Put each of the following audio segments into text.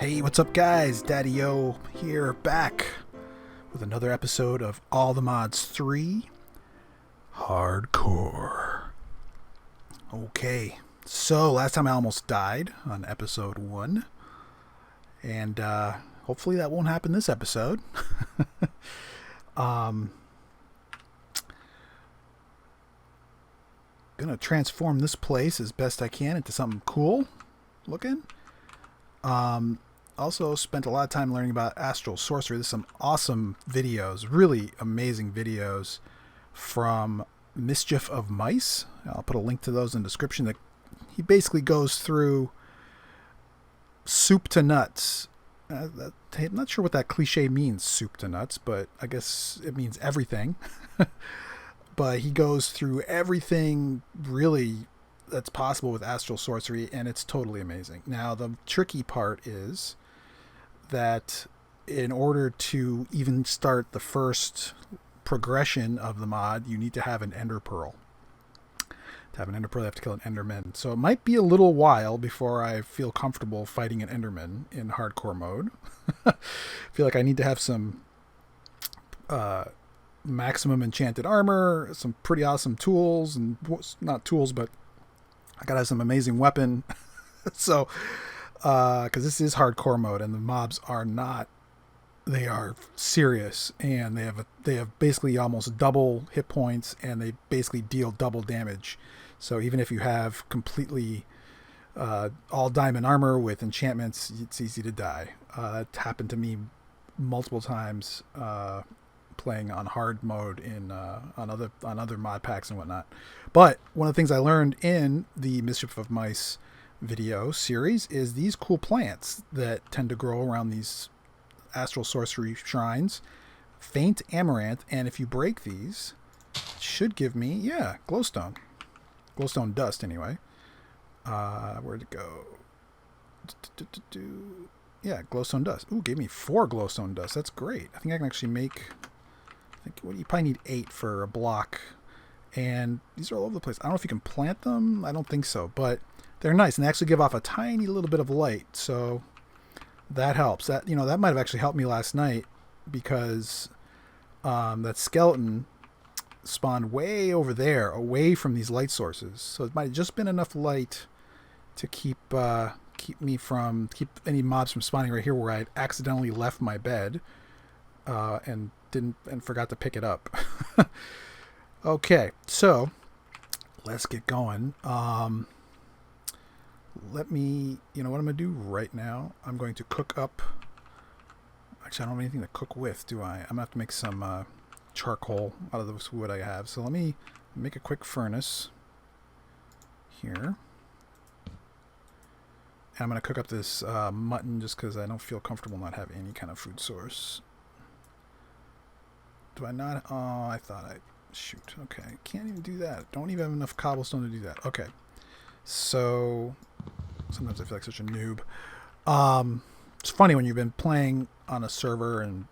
Hey, what's up guys? Daddio here, back with another episode of All the Mods 3 Hardcore. Okay, so last time I almost died on episode 1, and hopefully that won't happen this episode. Gonna transform this place as best I can into something cool looking. Also spent a lot of time learning about Astral Sorcery. There's some awesome videos, really amazing videos from Mischief of Mice. I'll put a link to those in the description. That he basically goes through soup to nuts. I'm not sure what that cliche means, soup to nuts, but I guess it means everything. But he goes through everything really that's possible with Astral Sorcery, and it's totally amazing. Now, the tricky part is that in order to even start the first progression of the mod, you need to have an Ender Pearl. To have an Ender Pearl, you have to kill an Enderman. So it might be a little while before I feel comfortable fighting an Enderman in hardcore mode. I feel like I need to have some maximum enchanted armor, some pretty awesome tools, and not tools, but I gotta have some amazing weapon. So, because this is hardcore mode, and the mobs are not, they are serious, and they have basically almost double hit points, and they basically deal double damage. So even if you have completely all diamond armor with enchantments, it's easy to die. That happened to me multiple times playing on hard mode in on other mod packs and whatnot. But one of the things I learned in the Mischief of Mice video series is these cool plants that tend to grow around these Astral Sorcery shrines. Faint amaranth, and if you break these, it should give me, yeah, glowstone. Glowstone dust, anyway. Where'd it go? Yeah, glowstone dust. Ooh, gave me 4 glowstone dust. That's great. I think I can actually make, you probably need 8 for a block. And these are all over the place. I don't know if you can plant them. I don't think so, but they're nice, and they actually give off a tiny little bit of light, so that helps. That that might have actually helped me last night, because that skeleton spawned way over there, away from these light sources. So it might have just been enough light to keep any mobs from spawning right here, where I accidentally left my bed and forgot to pick it up. Okay, so let's get going. Let me, what I'm going to do right now, I'm going to cook up, actually I don't have anything to cook with, do I? I'm going to have to make some charcoal out of this wood I have. So let me make a quick furnace here. And I'm going to cook up this mutton just because I don't feel comfortable not having any kind of food source. Do I not? Oh, I thought shoot. Okay, can't even do that. Don't even have enough cobblestone to do that. Okay. So sometimes I feel like such a noob. It's funny when you've been playing on a server and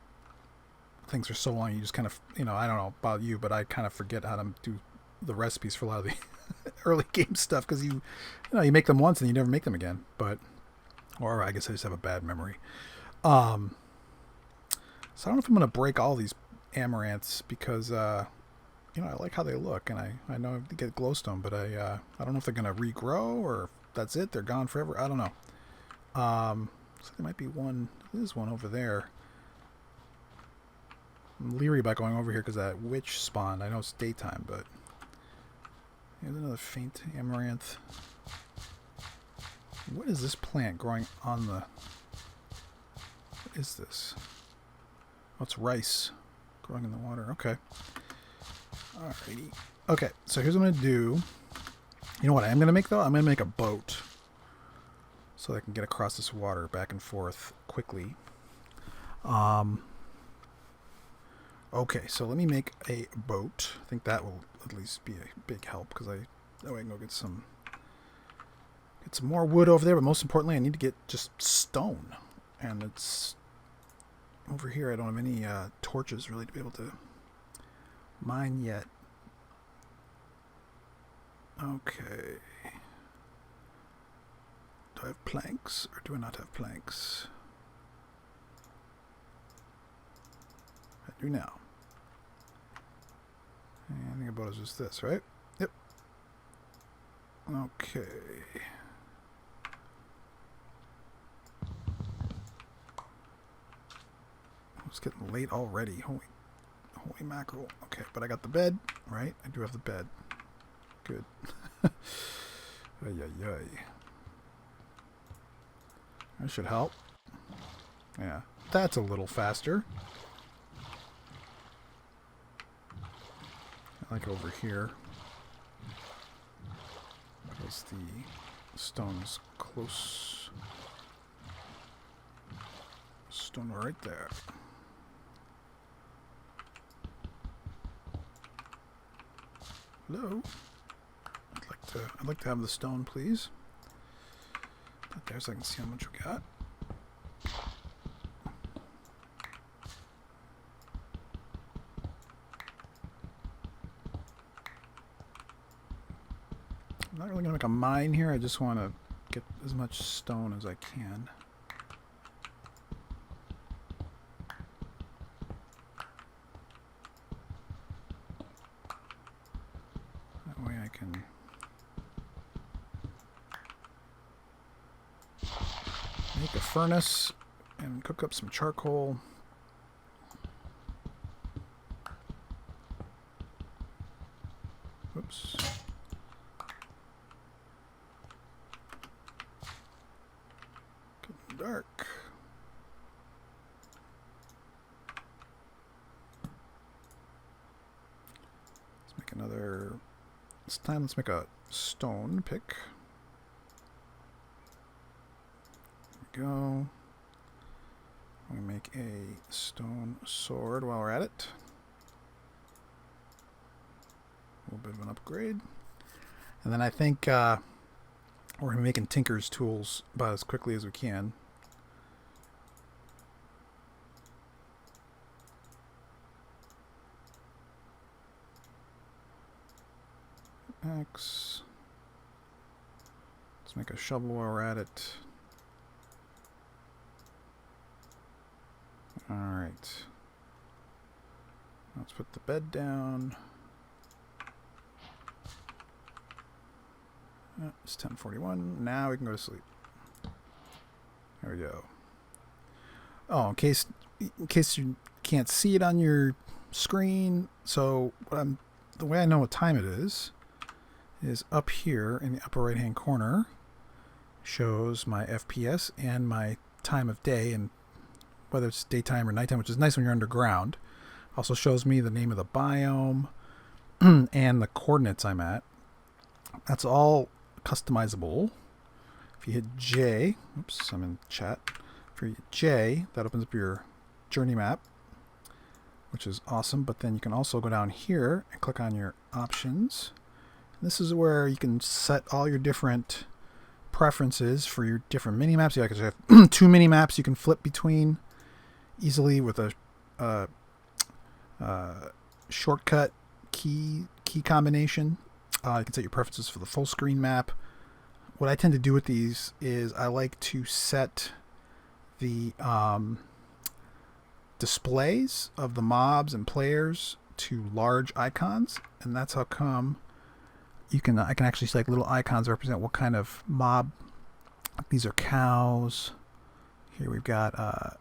things are so long, you just kind of, I don't know about you, but I kind of forget how to do the recipes for a lot of the early game stuff, because you make them once and you never make them again. Or I guess I just have a bad memory. So I don't know if I'm going to break all these amaranths, because I like how they look, and I know I have to get glowstone, but I don't know if they're going to regrow, or if that's it, they're gone forever. I don't know. So there might be one. There's one over there. I'm leery about going over here because that witch spawned. I know it's daytime, but here's another faint amaranth. What is this plant growing on the... What is this? Oh, it's rice growing in the water. Okay. Alrighty. Okay, so here's what I'm going to do. You know what I am going to make, though? I'm going to make a boat, so I can get across this water back and forth quickly. Okay, so let me make a boat. I think that will at least be a big help, because that way I can go get some more wood over there. But most importantly, I need to get just stone, and it's over here. I don't have any torches really to be able to mine yet. Okay. Do I have planks, or do I not have planks? Do now. And I think about is just this, right? Yep. Okay. It's getting late already. Holy mackerel. Okay, but I got the bed, right? I do have the bed. Good. Ay, ay, ay. That should help. Yeah, that's a little faster. I like over here. Because the stone's close. Stone right there. Hello. I'd like to have the stone, please. Put there so I can see how much we got. I'm not really gonna make a mine here. I just want to get as much stone as I can. That way I can make a furnace and cook up some charcoal. Whoops. Getting dark. Let's make another. This time let's make a stone pick. Go. We make a stone sword while we're at it. A little bit of an upgrade. And then I think we're going to be making Tinker's tools about as quickly as we can. X. Let's make a shovel while we're at it. Alright. Let's put the bed down. It's 10:41. Now we can go to sleep. There we go. Oh, in case you can't see it on your screen, so the way I know what time it is up here in the upper right hand corner shows my FPS and my time of day, and whether it's daytime or nighttime, which is nice when you're underground. Also shows me the name of the biome and the coordinates I'm at. That's all customizable. If you hit J, oops, I'm in chat. If you hit J, that opens up your JourneyMap, which is awesome. But then you can also go down here and click on your options. This is where you can set all your different preferences for your different mini-maps. You have 2 mini-maps you can flip between easily with a shortcut key combination. You can set your preferences for the full screen map. What I tend to do with these is I like to set the displays of the mobs and players to large icons, and that's how come I can actually select little icons that represent what kind of mob. These are cows. Here we've got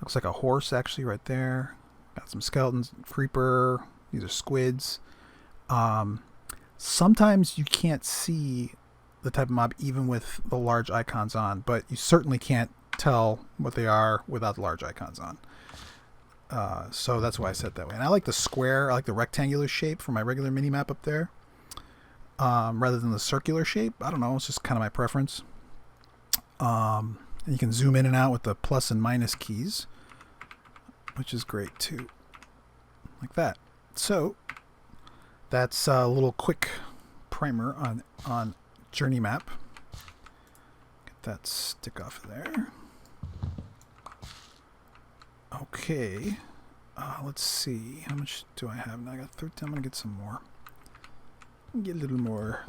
looks like a horse actually right there. Got some skeletons, creeper. These are squids. Sometimes you can't see the type of mob even with the large icons on, but you certainly can't tell what they are without the large icons on. So that's why I set it that way. And I like the square, I like the rectangular shape for my regular mini-map up there, rather than the circular shape. I don't know, it's just kind of my preference. And you can zoom in and out with the plus and minus keys, which is great too. Like that. So that's a little quick primer on JourneyMap. Get that stick off of there. Okay. Let's see. How much do I have now? I got 13. I'm going to get some more. Get a little more.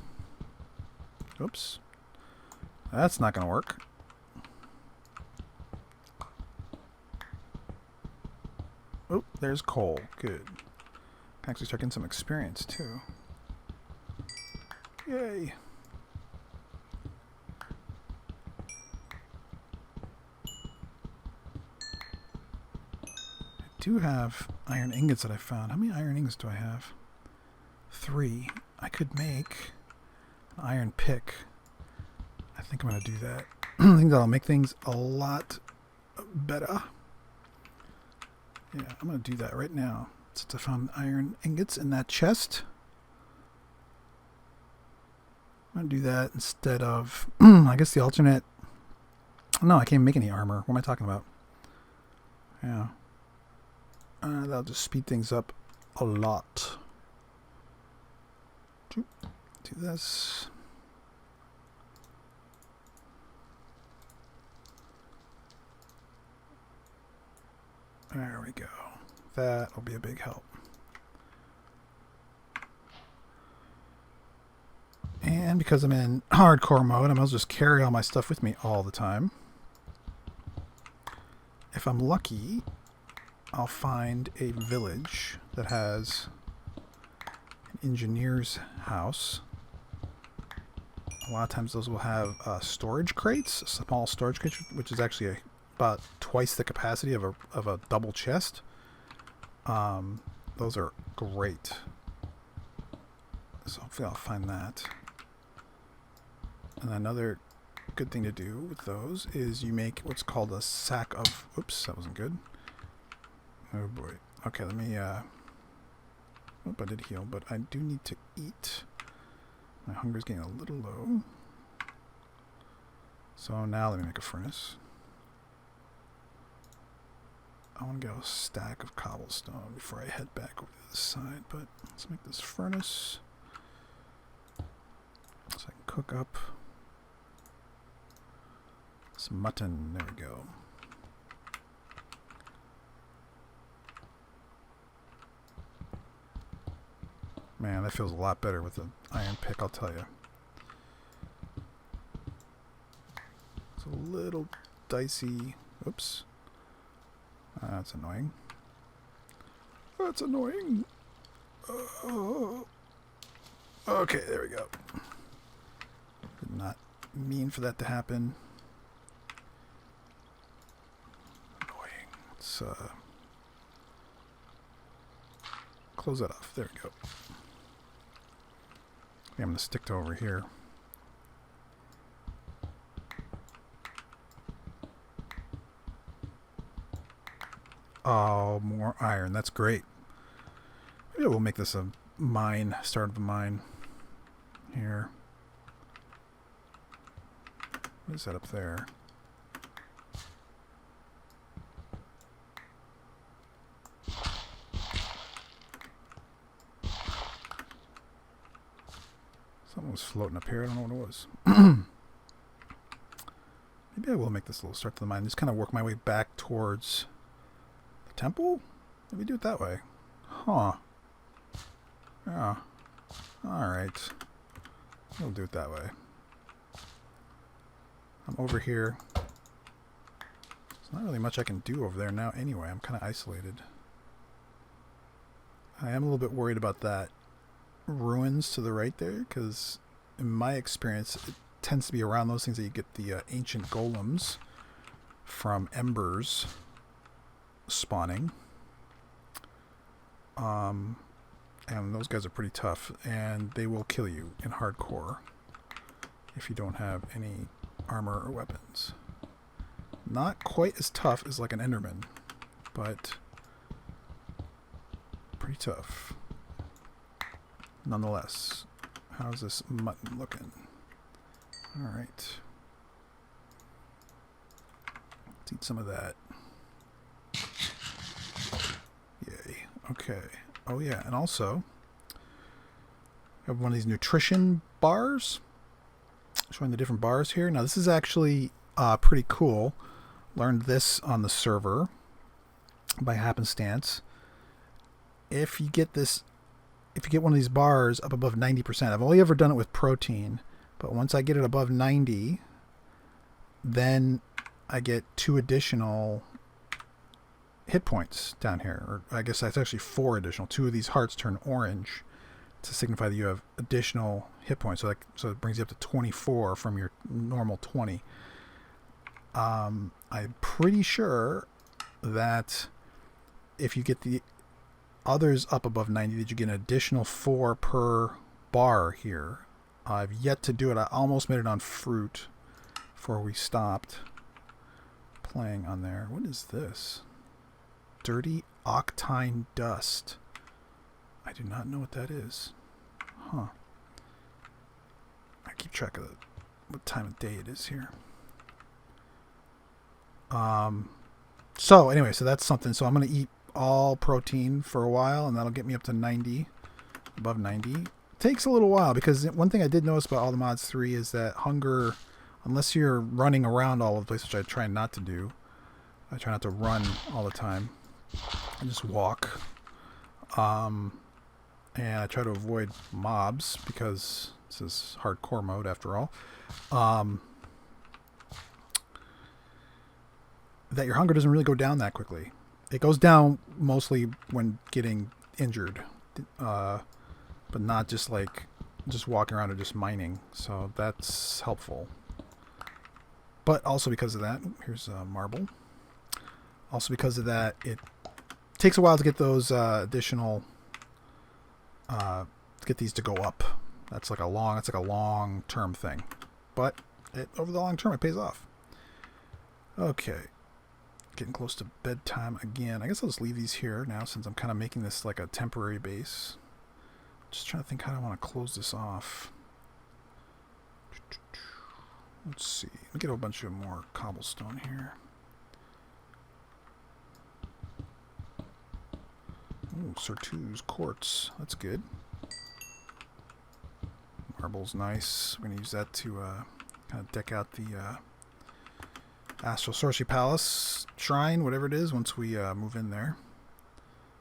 Oops. That's not going to work. Oh, there's coal. Good. Can actually start getting some experience too. Yay. I do have iron ingots that I found. How many iron ingots do I have? 3. I could make an iron pick. I think I'm going to do that. I think that'll make things a lot better. Yeah, I'm going to do that right now. Since I found iron ingots in that chest. I'm going to do that instead of... I guess the alternate... No, I can't make any armor. What am I talking about? Yeah. That'll just speed things up a lot. Do this. There we go. That will be a big help. And because I'm in hardcore mode, I might as well just carry all my stuff with me all the time. If I'm lucky, I'll find a village that has an engineer's house. A lot of times those will have storage crates, small storage crates, which is actually about twice the capacity of a double chest. Those are great. So hopefully I'll find that. And another good thing to do with those is you make what's called a sack of... Oops, that wasn't good. Oh boy. Okay, let me... Oop, I did heal, but I do need to eat. My hunger's getting a little low. So now let me make a furnace. I want to get a stack of cobblestone before I head back over to the side, but let's make this furnace so I can cook up some mutton. There we go. Man, that feels a lot better with an iron pick, I'll tell you. It's a little dicey. Oops. That's annoying. That's annoying. Okay, there we go. Did not mean for that to happen. Annoying. Let's close that off. There we go. Okay, I'm going to stick to over here. Oh, more iron. That's great. Maybe we'll make this a mine. Start of a mine. Here. What is that up there? Something was floating up here. I don't know what it was. Maybe I will make this a little start to the mine. Just kind of work my way back towards... temple? Let me do it that way. Huh. Yeah. Alright. We'll do it that way. I'm over here. There's not really much I can do over there now anyway. I'm kind of isolated. I am a little bit worried about that ruins to the right there, because in my experience it tends to be around those things that you get the ancient golems from embers spawning. And those guys are pretty tough, and they will kill you in hardcore if you don't have any armor or weapons. Not quite as tough as like an Enderman, but pretty tough nonetheless. How's this mutton looking? Alright. Let's eat some of that. Yay. Okay. Oh yeah, and also I have one of these nutrition bars showing the different bars here. Now this is actually pretty cool. Learned this on the server by happenstance. If you get one of these bars up above 90%, I've only ever done it with protein, but once I get it above 90, then I get 2 additional hit points down here. Or I guess that's actually 4 additional. 2 of these hearts turn orange to signify that you have additional hit points. So it brings you up to 24 from your normal 20. I'm pretty sure that if you get the others up above 90, that you get an additional 4 per bar here. I've yet to do it. I almost made it on fruit before we stopped playing on there. What is this? Dirty octine dust. I do not know what that is. Huh. I keep track of what time of day it is here. So anyway, so that's something. So I'm going to eat all protein for a while, and that'll get me up to 90, above 90. It takes a little while, because one thing I did notice about all the mods 3 is that hunger, unless you're running around all over the place, which I try not to do. I try not to run all the time. I just walk. And I try to avoid mobs, because this is hardcore mode after all. That your hunger doesn't really go down that quickly. It goes down mostly when getting injured, but not just like just walking around or just mining. So that's helpful. But also because of that, here's a marble. Also because of that, it takes a while to get those additional, to get these to go up. That's like a long-term thing. But over the long term, it pays off. Okay. Getting close to bedtime again. I guess I'll just leave these here now, since I'm kind of making this like a temporary base. Just trying to think how I want to close this off. Let's see. Let me get a bunch of more cobblestone here. Ooh, Certus quartz. That's good. Marble's nice. We're going to use that to kind of deck out the Astral Sorcery Palace shrine, whatever it is, once we move in there.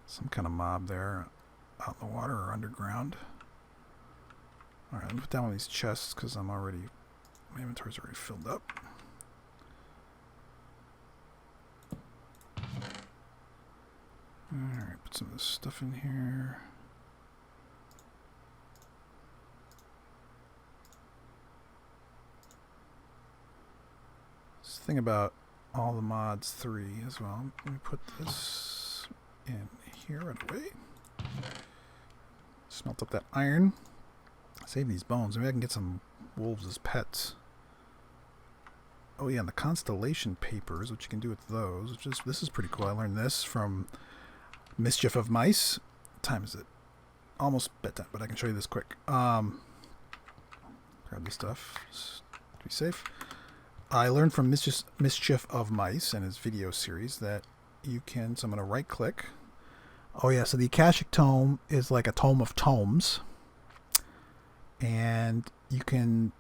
Some kind of mob there out in the water or underground. Alright, let me put down one of these chests, because my inventory's already filled up. Alright, put some of this stuff in here. This thing about all the mods 3 as well. Let me put this in here right away. Smelt up that iron. Save these bones. Maybe I can get some wolves as pets. Oh yeah, and the constellation papers, what you can do with those. This is pretty cool. I learned this from Mischief of Mice. What time is it? Almost bedtime, but I can show you this quick. Grab this stuff to be safe. I learned from Mischief of Mice and his video series that you can, so I'm going to right click. Oh yeah, so the Akashic Tome is like a tome of tomes. And you can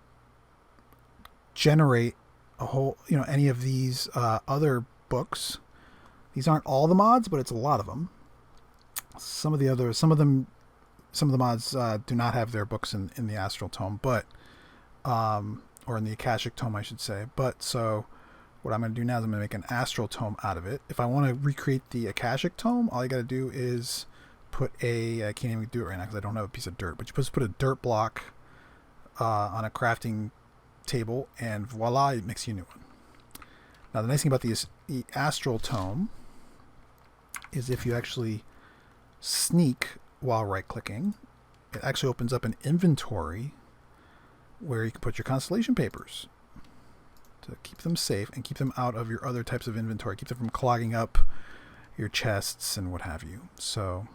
generate a whole, any of these other books. These aren't all the mods, but it's a lot of them. Some of the mods do not have their books in the Astral Tome, but or in the Akashic Tome, I should say. But so what I'm going to do now is I'm going to make an Astral Tome out of it. If I want to recreate the Akashic Tome, all you got to do is put I can't even do it right now because I don't have a piece of dirt, but you just put a dirt block on a crafting table, and voila, it makes you a new one. Now the nice thing about the Astral Tome is if you actually sneak while right clicking, it actually opens up an inventory where you can put your constellation papers to keep them safe and keep them out of your other types of inventory, keep them from clogging up your chests and what have you. So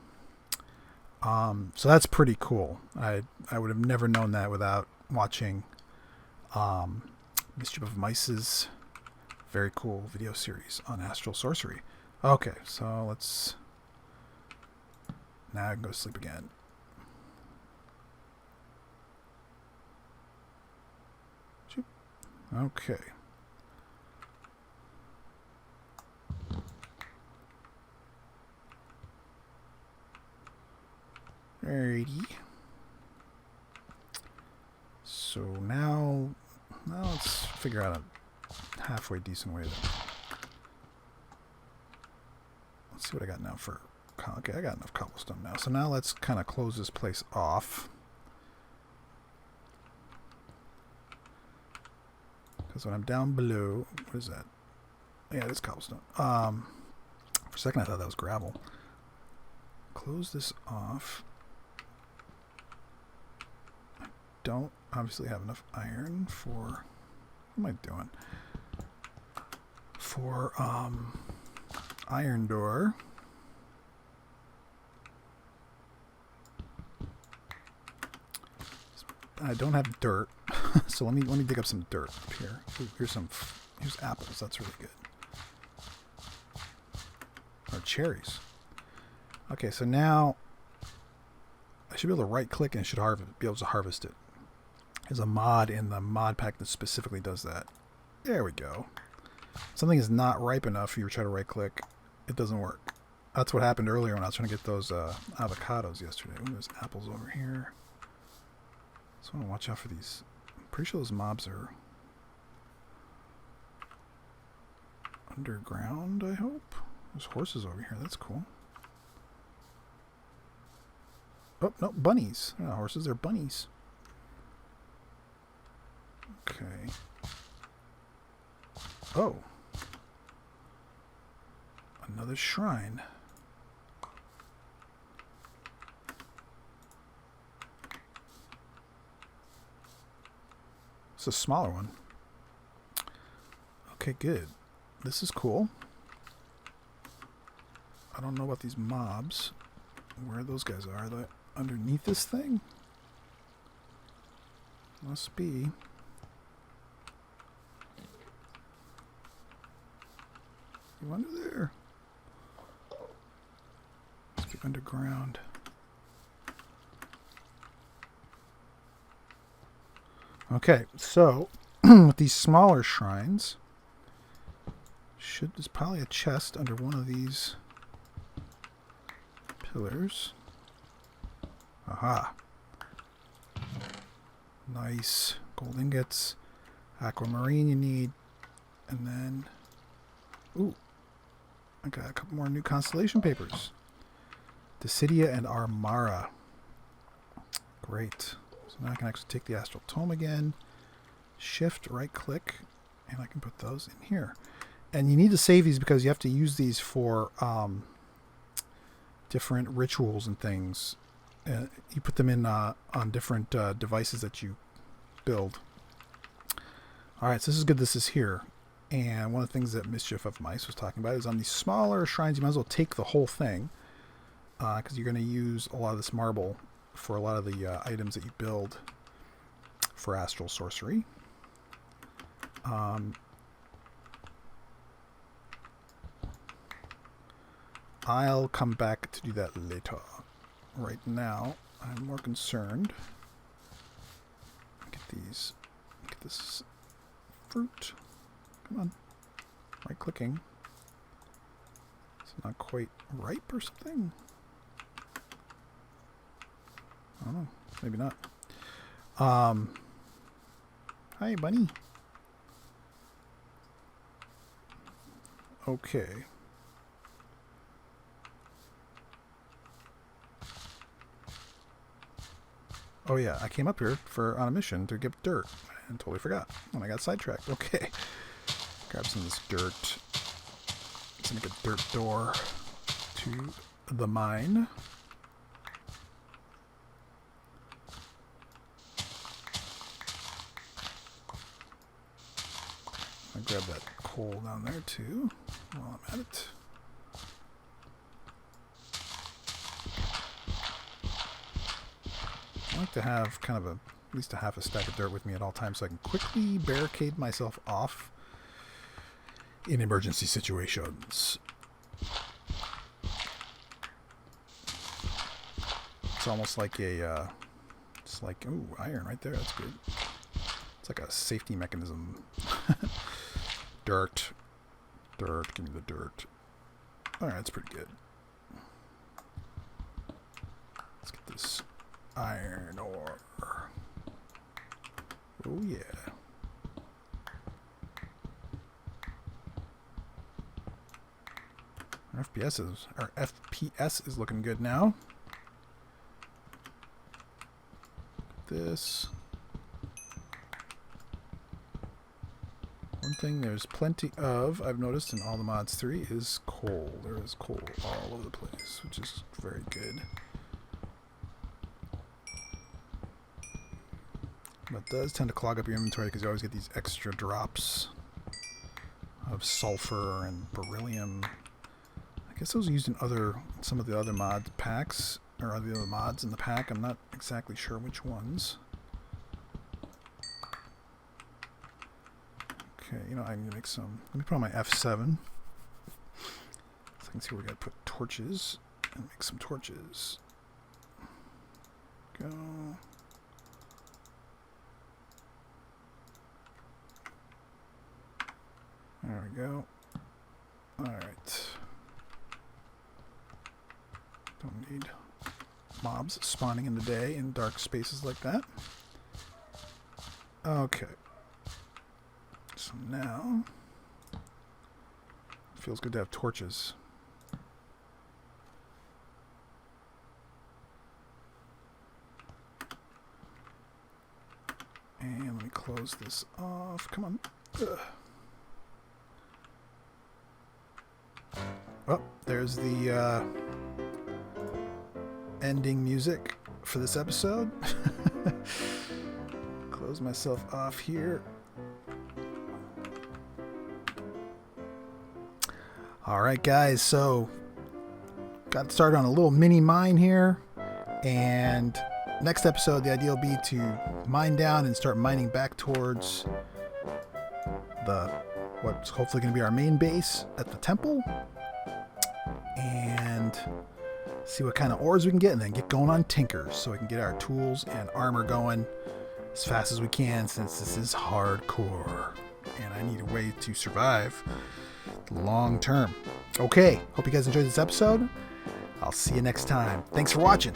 so that's pretty cool. I would have never known that without watching Mischief of Mice's very cool video series on Astral Sorcery. Okay, so let's... Now I can go to sleep again. Okay. Alrighty. So now let's figure out a halfway decent way to see what I got now for... Okay, I got enough cobblestone now. So now let's kind of close this place off. Because when I'm down below... What is that? Yeah, it is cobblestone. For a second I thought that was gravel. Close this off. I don't obviously have enough iron for... What am I doing? For iron door. I don't have dirt, so let me dig up some dirt up here. Ooh, here's apples. That's really good. Or cherries. Okay, so now I should be able to right click and it should be able to harvest it. There's a mod in the mod pack that specifically does that. There we go. Something is not ripe enough. If you try to right click, it doesn't work. That's what happened earlier when I was trying to get those avocados yesterday. Ooh, there's apples over here. So I want to watch out for these. I'm pretty sure those mobs are underground, I hope. There's horses over here. That's cool. Oh, no, bunnies. They're not horses, they're bunnies. Okay. Oh. Another shrine. It's a smaller one. Okay, good. This is cool. I don't know about these mobs. Where those guys are. Are they underneath this thing? Must be. You under there? Must be underground. Okay, so with these smaller shrines, there's probably a chest under one of these pillars. Aha. Nice. Gold ingots. Aquamarine you need. And then... Ooh. I got a couple more new constellation papers. Decidia and Armara. Great. So now I can actually take the Astral Tome again. Shift, right click. And I can put those in here. And you need to save these because you have to use these for different rituals and things. You put them in on different devices that you build. Alright, so this is good. This is here. And one of the things that Mischief of Mice was talking about is on these smaller shrines, you might as well take the whole thing. Because you're going to use a lot of this marble for a lot of the items that you build for Astral Sorcery. I'll come back to do that later. Right now, I'm more concerned. Get these. Get this fruit. Come on. Right clicking. It's not quite ripe or something. I don't know. Maybe not. Hi, bunny. Okay. Oh yeah, I came up here on a mission to get dirt and totally forgot when I got sidetracked. Okay. Grab some of this dirt. Let's make a dirt door to the mine. I'll grab that coal down there too while I'm at it. I like to have kind of at least a half a stack of dirt with me at all times so I can quickly barricade myself off in emergency situations. It's almost like a, it's like, ooh, iron right there, that's good. It's like a safety mechanism. Dirt. Dirt, give me the dirt. Alright, that's pretty good. Let's get this iron ore. Oh yeah. FPS is looking good now. This. One thing there's plenty of, I've noticed in all the mods 3, is coal. There is coal all over the place, which is very good. But it does tend to clog up your inventory because you always get these extra drops of sulfur and beryllium. I guess those are used in some of the other mod packs, or the other mods in the pack. I'm not exactly sure which ones. Okay, you know, I need to make some. Let me put on my F7. So I can see where we gotta put torches and make some torches. Go. There we go. Alright. Don't need mobs spawning in the day in dark spaces like that. Okay. So now, it feels good to have torches. And let me close this off. Come on. Ugh. Oh, there's the ending music for this episode. Close myself off here. Alright guys, so got started on a little mini mine here, and next episode the idea will be to mine down and start mining back towards what's hopefully going to be our main base at the temple, and see what kind of ores we can get, and then get going on tinkers so we can get our tools and armor going as fast as we can, since this is hardcore and I need a way to survive long term. Okay, hope you guys enjoyed this episode. I'll see you next time. Thanks for watching.